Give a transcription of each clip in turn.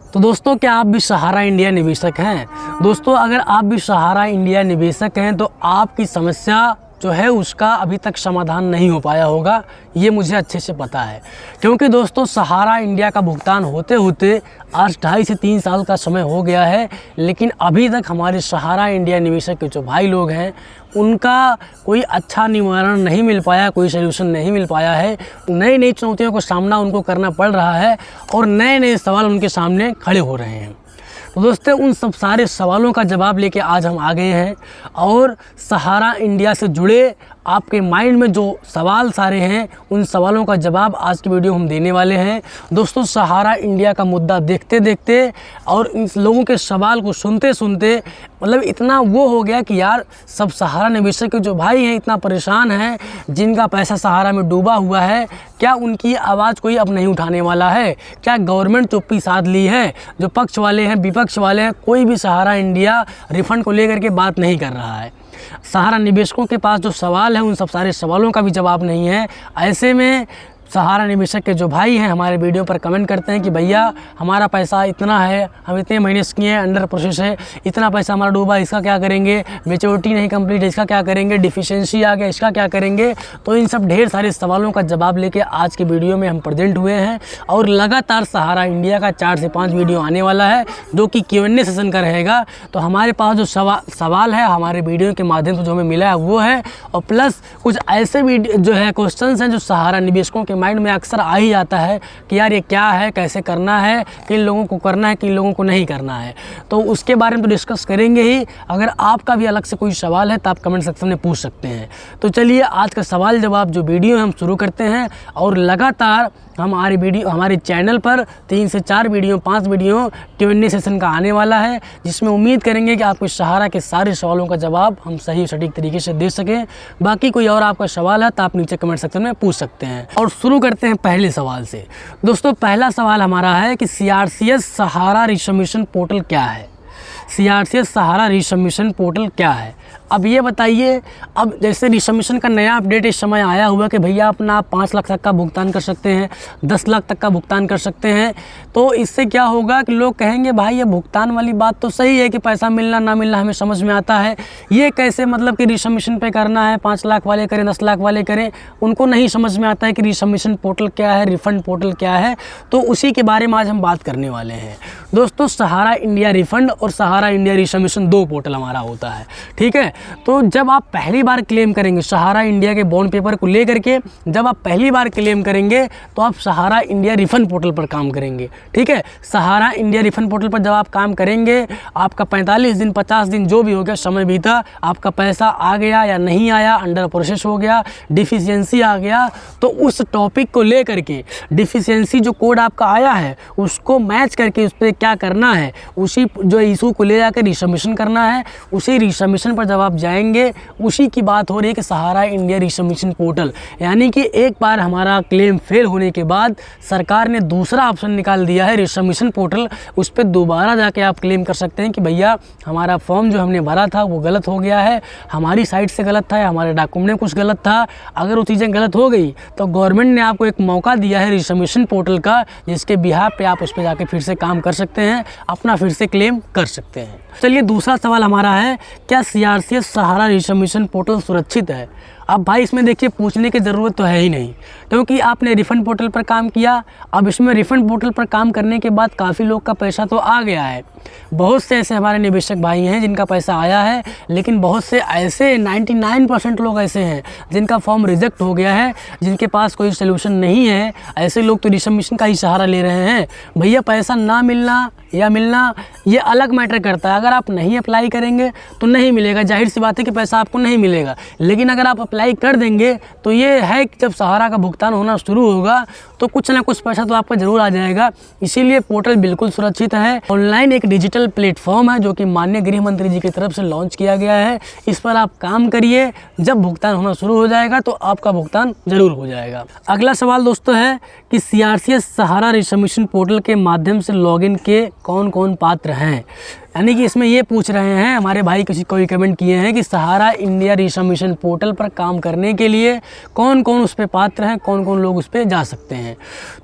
तो दोस्तों, क्या आप भी सहारा इंडिया निवेशक हैं? दोस्तों, अगर आप भी सहारा इंडिया निवेशक हैं तो आपकी समस्या जो है उसका अभी तक समाधान नहीं हो पाया होगा, ये मुझे अच्छे से पता है। क्योंकि दोस्तों, सहारा इंडिया का भुगतान होते होते आज 2.5 से 3 साल का समय हो गया है, लेकिन अभी तक हमारे सहारा इंडिया निवेशक के जो भाई लोग हैं उनका कोई अच्छा निवारण नहीं मिल पाया, कोई सलूशन नहीं मिल पाया है। नई नई चुनौतियों का सामना उनको करना पड़ रहा है और नए नए सवाल उनके सामने खड़े हो रहे हैं। तो दोस्तों, उन सब सारे सवालों का जवाब लेके आज हम आ गए हैं और सहारा इंडिया से जुड़े आपके माइंड में जो सवाल सारे हैं उन सवालों का जवाब आज की वीडियो हम देने वाले हैं। दोस्तों, सहारा इंडिया का मुद्दा देखते देखते और इन लोगों के सवाल को सुनते सुनते मतलब इतना वो हो गया कि यार, सब सहारा निवेशक के जो भाई हैं इतना परेशान हैं, जिनका पैसा सहारा में डूबा हुआ है, क्या उनकी आवाज़ कोई अब नहीं उठाने वाला है? क्या गवर्नमेंट चुप्पी साध ली है? जो पक्ष वाले हैं, विपक्ष वाले हैं, कोई भी सहारा इंडिया रिफंड को लेकर के बात नहीं कर रहा है। सहारा निवेशकों के पास जो सवाल है उन सब सारे सवालों का भी जवाब नहीं है। ऐसे में सहारा निवेशक के जो भाई हैं हमारे वीडियो पर कमेंट करते हैं कि भैया हमारा पैसा इतना है, हम इतने महीने से किए हैं, अंडर प्रोसेस है, इतना पैसा हमारा डूबा, इसका क्या करेंगे? मैच्योरिटी नहीं कंप्लीट है, इसका क्या करेंगे? डिफिशिएंसी आ गया, इसका क्या करेंगे? तो इन सब ढेर सारे सवालों का जवाब लेके आज की वीडियो में हम प्रेजेंट हुए हैं और लगातार सहारा इंडिया का 4 से 5 वीडियो आने वाला है जो कि Q&A सेशन का रहेगा। तो हमारे पास जो सवाल है हमारे वीडियो के माध्यम से जो हमें मिला है वो है, और प्लस कुछ ऐसे वीडियो जो है क्वेश्चंस हैं जो सहारा निवेशकों के माइंड में अक्सर आ ही जाता है कि यार ये क्या है, कैसे करना है, किन लोगों को करना है, किन लोगों को नहीं करना है। तो उसके बारे में तो डिस्कस करेंगे ही। अगर आपका भी अलग से कोई सवाल है तो आप कमेंट सेक्शन में पूछ सकते हैं। तो चलिए आज का सवाल जवाब जो वीडियो है हम शुरू करते हैं और लगातार हमारे चैनल पर 3 से 4 वीडियो, 5 वीडियो Q&A सेशन का आने वाला है, जिसमें उम्मीद करेंगे कि आपको सहारा के सारे सवालों का जवाब हम सही सटीक तरीके से दे सकें। बाकी कोई और आपका सवाल है तो आप नीचे कमेंट सेक्शन में पूछ सकते हैं। और शुरू करते हैं पहले सवाल से। दोस्तों, पहला सवाल हमारा है कि CRCS सहारा रिसबमिशन पोर्टल क्या है? CRCS सहारा रिसबमिशन पोर्टल क्या है? अब ये बताइए, अब जैसे रिसबमिशन का नया अपडेट इस समय आया हुआ कि भैया अपना आप 5 लाख तक का भुगतान कर सकते हैं, 10 लाख तक का भुगतान कर सकते हैं। तो इससे क्या होगा कि लोग कहेंगे भाई ये भुगतान वाली बात तो सही है कि पैसा मिलना ना मिलना हमें समझ में आता है, ये कैसे मतलब कि रिसबमिशन पे करना है, 5 लाख वाले करें, 10 लाख वाले करें, उनको नहीं समझ में आता है कि रिसबमिशन पोर्टल क्या है, रिफंड पोर्टल क्या है। तो उसी के बारे में आज हम बात करने वाले हैं। दोस्तों, सहारा इंडिया रिफंड और सहारा इंडिया रिसबमिशन 2 पोर्टल हमारा होता है, ठीक है। तो जब आप पहली बार क्लेम करेंगे सहारा इंडिया के बॉन्ड पेपर को लेकर के, जब आप पहली बार क्लेम करेंगे तो आप सहारा इंडिया रिफंड पोर्टल पर काम करेंगे, ठीक है। सहारा इंडिया रिफंड पोर्टल पर जब आप काम करेंगे, आपका 45 दिन 50 दिन जो भी हो गया समय बीता, आपका पैसा आ गया या नहीं आया, अंडर प्रोसेस हो गया, डिफिशियंसी आ गया, तो उस टॉपिक को लेकर के डिफिशियंसी जो कोड आपका आया है उसको मैच करके उस पर क्या करना है, उसी जो इशू को ले जाकर रिसबमिशन करना है। उसी रिसबमिशन पर जब आप जाएंगे, उसी की बात हो रही है कि सहारा इंडिया रिसबमिशन पोर्टल, यानी कि एक बार हमारा क्लेम फेल होने के बाद सरकार ने दूसरा ऑप्शन निकाल दिया है रिसबमिशन पोर्टल। उस पर दोबारा जाके आप क्लेम कर सकते हैं कि भैया हमारा फॉर्म जो हमने भरा था वो गलत हो गया है, हमारी साइड से गलत था या हमारे डॉक्यूमेंट में कुछ गलत था। अगर वो चीज़ें गलत हो गई तो गवर्नमेंट ने आपको एक मौका दिया है रिसबमिशन पोर्टल का, जिसके बिहाफ पे आप उस पर जाके फिर से काम कर सकते हैं, अपना फिर से क्लेम कर सकते हैं। चलिए, दूसरा सवाल हमारा है, क्या CRCS सहारा रिसबमिशन पोर्टल सुरक्षित है? अब भाई इसमें देखिए पूछने की ज़रूरत तो है ही नहीं, क्योंकि आपने रिफंड पोर्टल पर काम किया। अब इसमें रिफंड पोर्टल पर काम करने के बाद काफ़ी लोग का पैसा तो आ गया है। बहुत से ऐसे हमारे निवेशक भाई हैं जिनका पैसा आया है, लेकिन बहुत से ऐसे 99% लोग ऐसे हैं जिनका फॉर्म रिजेक्ट हो गया है, जिनके पास कोई सलूशन नहीं है। ऐसे लोग तो रिसबमिशन का ही सहारा ले रहे हैं। भैया पैसा ना मिलना या मिलना ये अलग मैटर करता है। अगर आप नहीं अप्लाई करेंगे तो नहीं मिलेगा, जाहिर सी बात है कि पैसा आपको नहीं मिलेगा। लेकिन अगर आप अप्लाई कर देंगे तो ये है कि जब सहारा का भुगतान होना शुरू होगा तो कुछ ना कुछ पैसा तो आपका ज़रूर आ जाएगा। इसीलिए पोर्टल बिल्कुल सुरक्षित है। ऑनलाइन एक डिजिटल प्लेटफॉर्म है जो कि माननीय गृह मंत्री जी की तरफ से लॉन्च किया गया है। इस पर आप काम करिए, जब भुगतान होना शुरू हो जाएगा तो आपका भुगतान ज़रूर हो जाएगा। अगला सवाल दोस्तों है कि CRCS सहारा रिसबमिशन पोर्टल के माध्यम से लॉगिन के कौन कौन पात्र हैं। यानी कि इसमें ये पूछ रहे हैं हमारे भाई, कोई कमेंट किए हैं कि सहारा इंडिया रिसबमिशन पोर्टल पर काम करने के लिए कौन कौन उस पर पात्र हैं, कौन कौन लोग उस पर जा सकते हैं।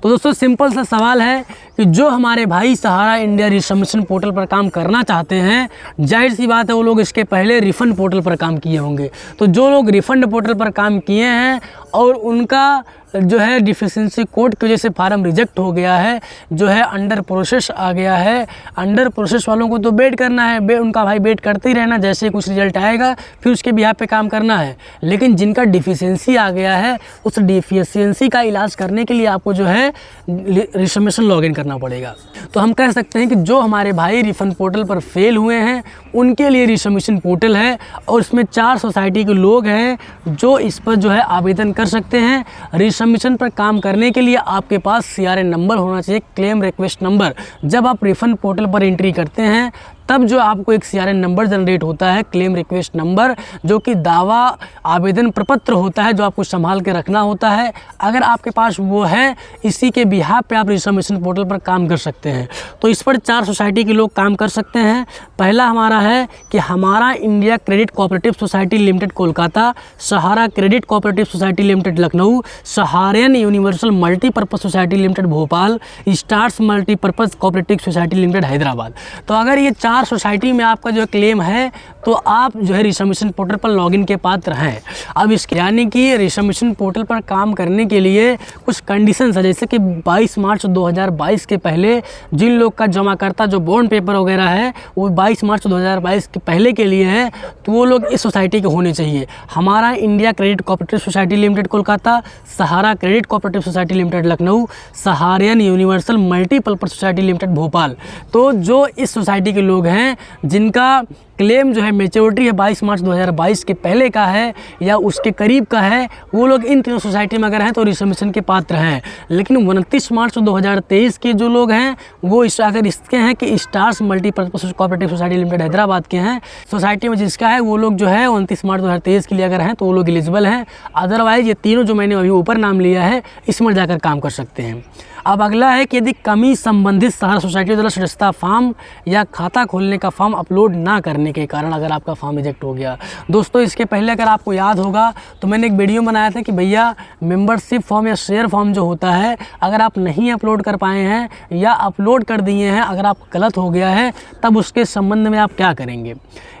तो दोस्तों सिंपल सा सवाल है कि जो हमारे भाई सहारा इंडिया रिसबमिशन पोर्टल पर काम करना चाहते हैं, जाहिर सी बात है वो लोग इसके पहले रिफ़ंड पोर्टल पर काम किए होंगे। तो जो लोग रिफ़ंड पोर्टल पर काम किए हैं और उनका जो है डिफिशिएंसी कोड की वजह से फार्म रिजेक्ट हो गया है, जो है अंडर प्रोसेस आ गया है, अंडर प्रोसेस वालों को तो वेट करना है, उनका भाई वेट करते ही रहना, जैसे कुछ रिजल्ट आएगा फिर उसके बिहाफ पे काम करना है। लेकिन जिनका डिफिशिएंसी आ गया है, उस डिफिशिएंसी का इलाज करने के लिए आपको जो है रिसबमिशन लॉगिन करना पड़ेगा। तो हम कह सकते हैं कि जो हमारे भाई रिफंड पोर्टल पर फेल हुए हैं उनके लिए रिसबमिशन पोर्टल है, और इसमें 4 सोसाइटी के लोग हैं जो इस पर जो है आवेदन कर सकते हैं। रिसबमिशन पर काम करने के लिए आपके पास CRN नंबर होना चाहिए, क्लेम रिक्वेस्ट नंबर। जब आप रिफंड पोर्टल पर एंट्री करते हैं तब जो आपको एक CRN नंबर जनरेट होता है, क्लेम रिक्वेस्ट नंबर, जो कि दावा आवेदन प्रपत्र होता है, जो आपको संभाल के रखना होता है। अगर आपके पास वो है, इसी के बिहाफ पे आप रिसबमिशन पोर्टल पर काम कर सकते हैं। तो इस पर 4 सोसाइटी के लोग काम कर सकते हैं। पहला हमारा है कि Hamara India credit cooperative society limited Kolkata, Sahara credit cooperative society limited Lucknow, Saharayan universal multipurpose society limited Bhopal, stars multipurpose cooperative society limited Hyderabad. तो अगर ये 4 सोसाइटी में आपका जो क्लेम है तो आप जो है रिसबमिशन पोर्टल पर लॉगिन के पात्र हैं। अब इसके यानी कि रिसबमिशन पोर्टल पर काम करने के लिए कुछ कंडीशंस है, जैसे कि 22 मार्च 2022 के पहले जिन लोग का जमाकर्ता जो बॉन्ड पेपर वगैरह है वो 22 मार्च 2022 के पहले के लिए है, तो वो लोग इस सोसाइटी के होने चाहिए। Hamara India credit cooperative society limited Kolkata, Sahara credit cooperative society limited Lucknow, Saharayan universal multipurpose society limited Bhopal. तो जो इस सोसाइटी के लोग हैं जिनका क्लेम जो है मैच्योरिटी है 22 मार्च 2022 के पहले का है या उसके करीब का है, वो लोग इन तीनों सोसाइटी में अगर हैं तो रिसबमिशन के पात्र हैं। लेकिन 29 मार्च 2023 के जो लोग हैं वो अगर इसके हैं कि stars multipurpose cooperative society limited Hyderabad के हैं, सोसाइटी में जिसका है वो लोग जो है 29 मार्च 2023 के लिए अगर हैं तो वो लोग एलिजिबल हैं। अदरवाइज़ ये तीनों जो मैंने अभी ऊपर नाम लिया है इसमें जाकर काम कर सकते हैं। अब अगला है कि यदि कमी संबंधित सहारा सोसाइटी द्वारा सदस्यता फॉर्म या खाता खोलने का फॉर्म अपलोड ना करने के कारण अगर आपका फॉर्म रिजेक्ट हो गया। दोस्तों इसके पहले अगर आपको याद होगा तो मैंने एक वीडियो बनाया था कि भैया मेंबरशिप फॉर्म या शेयर फॉर्म जो होता है अगर आप नहीं अपलोड कर पाए हैं या अपलोड कर दिए हैं, अगर आप गलत हो गया है तब उसके संबंध में आप क्या करेंगे।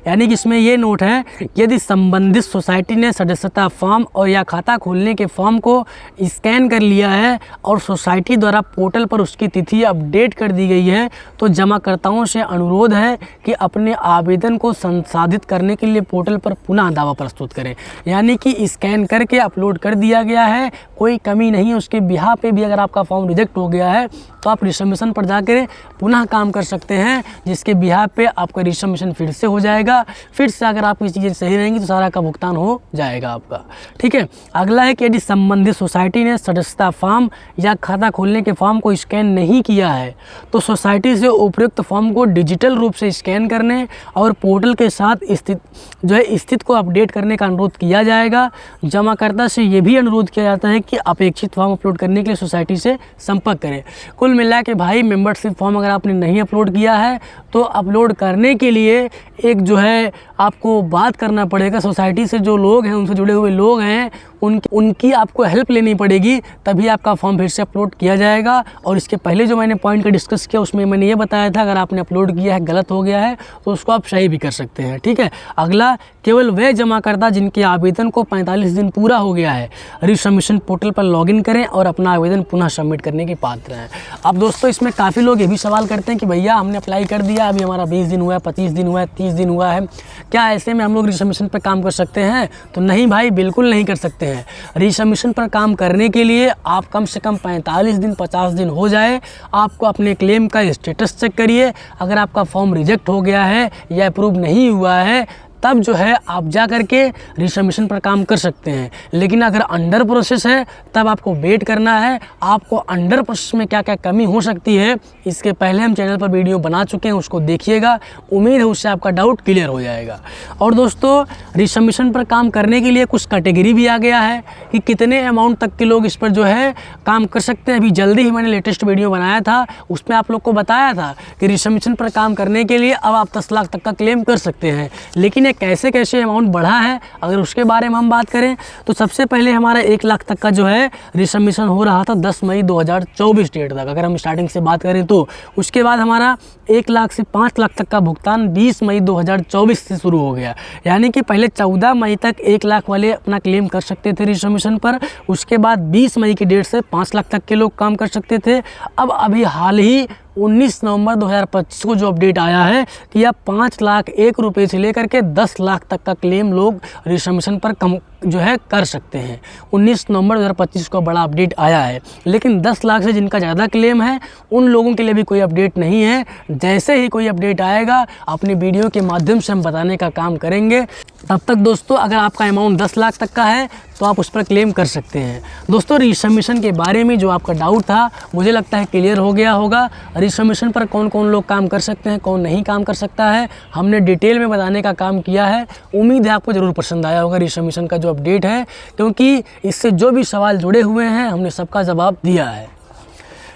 यानी कि इसमें ये नोट है कि यदि संबंधित सोसाइटी ने सदस्यता फॉर्म और या खाता खोलने के फॉर्म को स्कैन कर लिया है और सोसाइटी द्वारा पोर्टल पर उसकी तिथि अपडेट कर दी गई है, तो जमाकर्ताओं से अनुरोध है कि अपने आवेदन को संसाधित करने के लिए पोर्टल पर पुनः दावा प्रस्तुत करें। यानी कि स्कैन करके अपलोड कर दिया गया है, कोई कमी नहीं है, उसके बिहाफ पे भी अगर आपका फॉर्म रिजेक्ट हो गया है तो आप रिसबमिशन पर जाकर पुनः काम कर सकते हैं, जिसके बिहाफ पे आपका रिसबमिशन फिर से हो जाएगा। फिर से अगर आपकी चीज़ें सही रहेंगी तो सारा का भुगतान हो जाएगा आपका। ठीक है। अगला है कि यदि संबंधित सोसाइटी ने सदस्यता फॉर्म या खाता खोलने के फॉर्म को स्कैन नहीं किया है तो सोसाइटी से उपयुक्त फॉर्म को डिजिटल रूप से स्कैन करने और पोर्टल के साथ स्थित को अपडेट करने का अनुरोध किया जाएगा। जमाकर्ता से ये भी अनुरोध किया जाता है कि अपेक्षित फॉर्म अपलोड करने के लिए सोसाइटी से संपर्क करें। कुल मिला के भाई मेंबरशिप फॉर्म अगर आपने नहीं अपलोड किया है तो अपलोड करने के लिए एक जो है आपको बात करना पड़ेगा, सोसाइटी से जो लोग हैं उनसे जुड़े हुए लोग हैं उनकी आपको हेल्प लेनी पड़ेगी, तभी आपका फॉर्म फिर से अपलोड किया जाएगा। और इसके पहले जो मैंने पॉइंट का डिस्कस किया उसमें मैंने ये बताया था अगर आपने अपलोड किया है गलत हो गया है तो उसको आप सही भी कर सकते हैं। ठीक है। अगला, केवल वह जमाकर्ता जिनके आवेदन को 45 दिन पूरा हो गया है रिसबमिशन पोर्टल पर लॉगिन करें और अपना आवेदन पुनः सबमिट करने के पात्र हैं। अब दोस्तों इसमें काफ़ी लोग ये भी सवाल करते हैं कि भैया हमने अप्लाई कर दिया, अभी हमारा 20 दिन हुआ है, 25 दिन हुआ है, 30 दिन हुआ है, क्या ऐसे में हम लोग रिसबमिशन पर काम कर सकते हैं? तो नहीं भाई, बिल्कुल नहीं कर सकते हैं। रिसबमिशन पर काम करने के लिए आप कम से कम 45 दिन 50 दिन हो जाए, आपको अपने क्लेम का स्टेटस चेक करिए। अगर आपका फॉर्म रिजेक्ट हो गया है या अप्रूव नहीं हुआ है तब जो है आप जा कर के रिसबमिशन पर काम कर सकते हैं। लेकिन अगर अंडर प्रोसेस है तब आपको वेट करना है। आपको अंडर प्रोसेस में क्या क्या कमी हो सकती है इसके पहले हम चैनल पर वीडियो बना चुके हैं, उसको देखिएगा। उम्मीद है उससे आपका डाउट क्लियर हो जाएगा। और दोस्तों रिसबमिशन पर काम करने के लिए कुछ कैटेगरी भी आ गया है कि कितने अमाउंट तक के लोग इस पर जो है काम कर सकते हैं। अभी जल्दी ही मैंने लेटेस्ट वीडियो बनाया था, उसमें आप लोग को बताया था कि रिसबमिशन पर काम करने के लिए अब आप 10 लाख तक का क्लेम कर सकते हैं। लेकिन ये कैसे कैसे अमाउंट बढ़ा है अगर उसके बारे में हम बात करें तो सबसे पहले हमारा 1 लाख तक का जो है रिसबमिशन हो रहा था 10 मई 2024 डेट तक, अगर हम स्टार्टिंग से बात करें तो। उसके बाद हमारा 1 लाख से 5 लाख तक का भुगतान 20 मई 2024 से शुरू हो गया। यानी कि पहले 14 मई तक 1 लाख वाले अपना क्लेम कर सकते थे रिसबमिशन पर, उसके बाद 20 मई की डेट से 5 लाख तक के लोग काम कर सकते थे। अब अभी हाल ही 19 नवंबर 2025 को जो अपडेट आया है कि अब 5 लाख 1 रुपये से लेकर के 10 लाख तक का क्लेम लोग रिसबमिशन पर कम जो है कर सकते हैं। 19 नवंबर 2025 को बड़ा अपडेट आया है। लेकिन 10 लाख से जिनका ज़्यादा क्लेम है उन लोगों के लिए भी कोई अपडेट नहीं है। जैसे ही कोई अपडेट आएगा अपनी वीडियो के माध्यम से हम बताने का काम करेंगे। तब तक दोस्तों अगर आपका अमाउंट 10 लाख तक का है तो आप उस पर क्लेम कर सकते हैं। दोस्तों रिसबमिशन के बारे में जो आपका डाउट था मुझे लगता है क्लियर हो गया होगा। रिसबमिशन पर कौन कौन लोग काम कर सकते हैं, कौन नहीं काम कर सकता है, हमने डिटेल में बताने का काम किया है। उम्मीद है आपको ज़रूर पसंद आया होगा रिसबमिशन का जो अपडेट है, क्योंकि इससे जो भी सवाल जुड़े हुए हैं हमने सबका जवाब दिया है।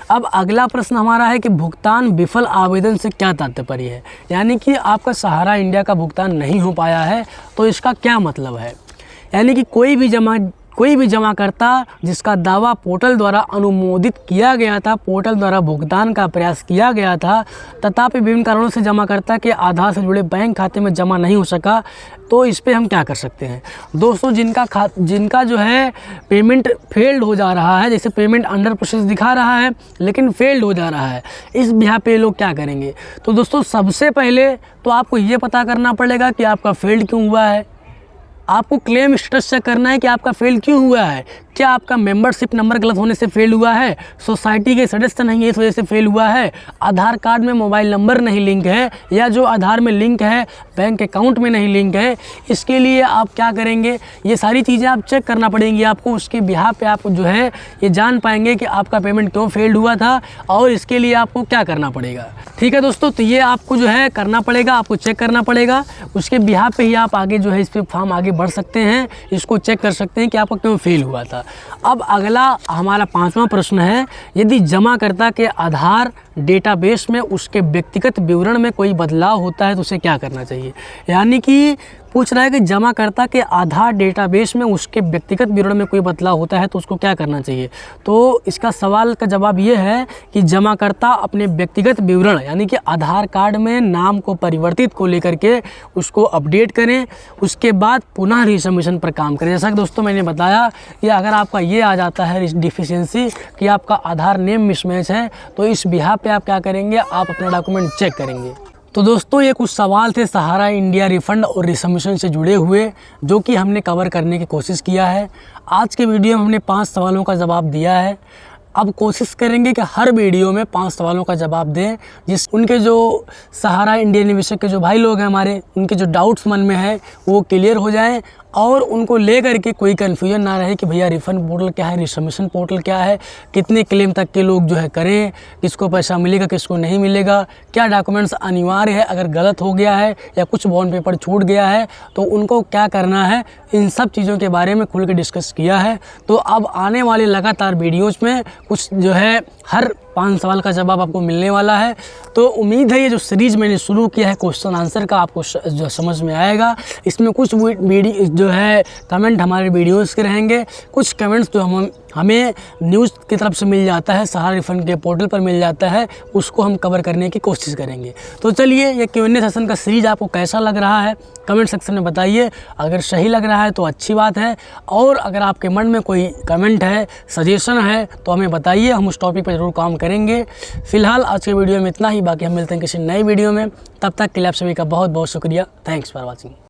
अब अगला प्रश्न हमारा है कि भुगतान विफल आवेदन से क्या तात्पर्य है। यानी कि आपका सहारा इंडिया का भुगतान नहीं हो पाया है तो इसका क्या मतलब है। यानी कि कोई भी जमाकर्ता जिसका दावा पोर्टल द्वारा अनुमोदित किया गया था, पोर्टल द्वारा भुगतान का प्रयास किया गया था, तथापि विभिन्न कारणों से जमाकर्ता के आधार से जुड़े बैंक खाते में जमा नहीं हो सका, तो इस पे हम क्या कर सकते हैं। दोस्तों जिनका जो है पेमेंट फेल्ड हो जा रहा है, जैसे पेमेंट अंडर प्रोसेस दिखा रहा है लेकिन फेल्ड हो जा रहा है, इस बिहाफ पे लोग क्या करेंगे। तो दोस्तों सबसे पहले तो आपको ये पता करना पड़ेगा कि आपका फेल्ड क्यों हुआ है। आपको क्लेम स्टेटस चेक करना है कि आपका फेल क्यों हुआ है। क्या आपका मेंबरशिप नंबर गलत होने से फेल हुआ है, सोसाइटी के सदस्य नहीं है इस वजह से फेल हुआ है, आधार कार्ड में मोबाइल नंबर नहीं लिंक है, या जो आधार में लिंक है बैंक अकाउंट में नहीं लिंक है। इसके लिए आप क्या करेंगे, ये सारी चीज़ें आप चेक करना पड़ेंगी आपको। उसके बिहाफ पे आप जो है ये जान पाएंगे कि आपका पेमेंट क्यों फेल्ड हुआ था और इसके लिए आपको क्या करना पड़ेगा। ठीक है दोस्तों, तो ये आपको जो है करना पड़ेगा, आपको चेक करना पड़ेगा। उसके बिहाफ पे ही आप आगे जो है इस पर फॉर्म आगे बढ़ सकते हैं, इसको चेक कर सकते हैं कि आपका क्यों फेल हुआ था। अब अगला हमारा 5वां प्रश्न है, यदि जमाकर्ता के आधार डेटाबेस में उसके व्यक्तिगत विवरण में कोई बदलाव होता है तो उसे क्या करना चाहिए। यानी कि पूछ रहा है कि जमाकर्ता के आधार डेटाबेस में उसके व्यक्तिगत विवरण में कोई बदलाव होता है तो उसको क्या करना चाहिए। तो इसका सवाल का जवाब ये है कि जमाकर्ता अपने व्यक्तिगत विवरण यानी कि आधार कार्ड में नाम को परिवर्तित को लेकर के उसको अपडेट करें, उसके बाद पुनः रिसबमिशन पर काम करें। जैसा कि दोस्तों मैंने बताया कि अगर आपका ये आ जाता है डिफिशियंसी कि आपका आधार नेम मिसमैच है तो इस बिहाफ पे आप क्या करेंगे, आप अपना डॉक्यूमेंट चेक करेंगे। तो दोस्तों ये कुछ सवाल थे सहारा इंडिया रिफ़ंड और रिसबमिशन से जुड़े हुए, जो कि हमने कवर करने की कोशिश किया है। आज के वीडियो में हमने 5 सवालों का जवाब दिया है। अब कोशिश करेंगे कि हर वीडियो में 5 सवालों का जवाब दें, उनके जो सहारा इंडिया निवेशक के जो भाई लोग हैं हमारे, उनके जो डाउट्स मन में है वो क्लियर हो जाएं और उनको ले करके कोई कन्फ्यूजन ना रहे कि भैया रिफ़ंड पोर्टल क्या है, रिसबमिशन पोर्टल क्या है, कितने क्लेम तक के लोग जो है करें, किसको पैसा मिलेगा किसको नहीं मिलेगा, क्या डॉक्यूमेंट्स अनिवार्य है, अगर गलत हो गया है या कुछ बॉन्ड पेपर छूट गया है तो उनको क्या करना है, इन सब चीज़ों के बारे में खुल के डिस्कस किया है। तो अब आने वाले लगातार वीडियोज़ में कुछ जो है हर 5 सवाल का जवाब आपको मिलने वाला है। तो उम्मीद है ये जो सीरीज़ मैंने शुरू किया है क्वेश्चन आंसर का आपको जो समझ में आएगा। इसमें कुछ वीडियो जो है कमेंट हमारे वीडियोस के रहेंगे, कुछ कमेंट्स जो हमें न्यूज़ की तरफ से मिल जाता है, सहारा रिफ़ंड के पोर्टल पर मिल जाता है, उसको हम कवर करने की कोशिश करेंगे। तो चलिए ये Q&A सेशन का सीरीज़ आपको कैसा लग रहा है कमेंट सेक्शन में बताइए। अगर सही लग रहा है तो अच्छी बात है, और अगर आपके मन में कोई कमेंट है, सजेशन है तो हमें बताइए, हम उस टॉपिक पर ज़रूर काम करेंगे। फिलहाल आज के वीडियो में इतना ही, बाकी हम मिलते हैं किसी नई वीडियो में। तब तक के लिए आप सभी का बहुत बहुत शुक्रिया। Thanks for watching.